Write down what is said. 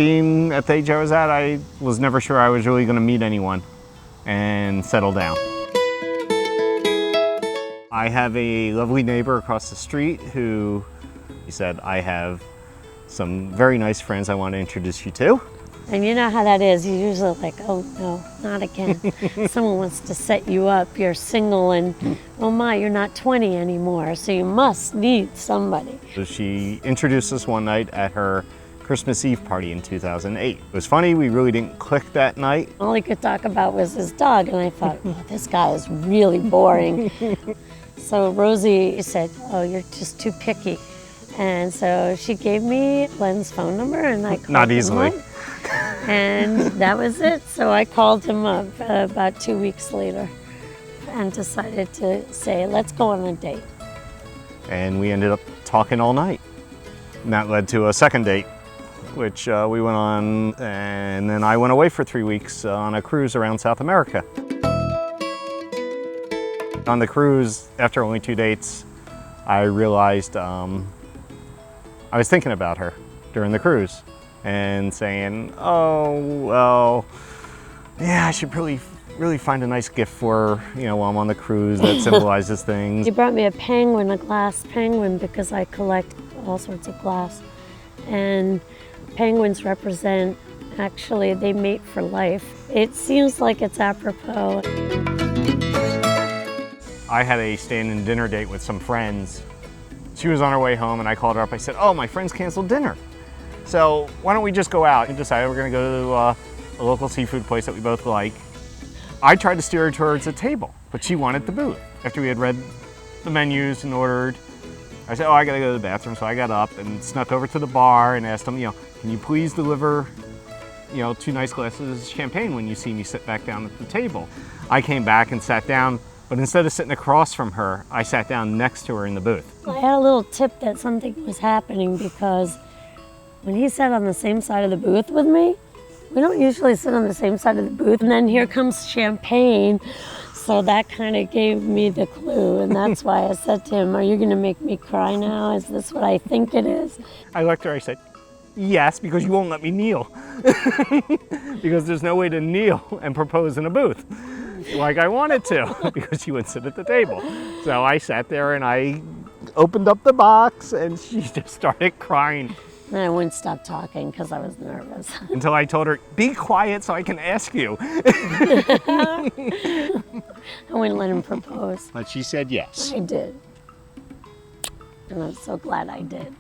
being at the age I was at, I was never sure I was really going to meet anyone and settle down. I have a lovely neighbor across the street who said, I have some very nice friends I want to introduce you to. And you know how that is. You're usually like, oh no, not again. Someone wants to set you up. You're single and, oh my, you're not 20 anymore, so you must need somebody. So she introduced us one night at her Christmas Eve party in 2008. It was funny, we really didn't click that night. All he could talk about was his dog, and I thought, oh, this guy is really boring. So Rosie said, oh, you're just too picky. And so she gave me Glenn's phone number, and I called Not easily. him up. And that was it. So I called him up about 2 weeks later and decided to say, let's go on a date. And we ended up talking all night. And that led to a second date, which we went on, and then I went away for 3 weeks on a cruise around South America. On the cruise, after only 2 dates, I realized I was thinking about her during the cruise and saying, oh, well, yeah, I should really find a nice gift for her, you know, while I'm on the cruise that symbolizes things. He brought me a penguin, a glass penguin, because I collect all sorts of glass. And penguins represent, actually, they mate for life. It seems like it's apropos. I had a stand-in dinner date with some friends. She was on her way home and I called her up. I said, oh, my friends canceled dinner. So why don't we just go out and decide we're gonna go to a local seafood place that we both like. I tried to steer her towards a table, but she wanted the booth. After we had read the menus and ordered, I said, oh, I gotta go to the bathroom. So I got up and snuck over to the bar and asked them, you know, can you please deliver, you know, 2 nice glasses of champagne when you see me sit back down at the table. I came back and sat down, but instead of sitting across from her, I sat down next to her in the booth. I had a little tip that something was happening, because when he sat on the same side of the booth with me, we don't usually sit on the same side of the booth, and then here comes champagne. So that kind of gave me the clue, and that's why I said to him, are you gonna make me cry now? Is this what I think it is? I looked at her, I said, yes, because you won't let me kneel. Because there's no way to kneel and propose in a booth like I wanted to, because she wouldn't sit at the table. So I sat there and I opened up the box and she just started crying. And I wouldn't stop talking because I was nervous. Until I told her, be quiet so I can ask you. I wouldn't let him propose. But she said yes. I did. And I'm so glad I did.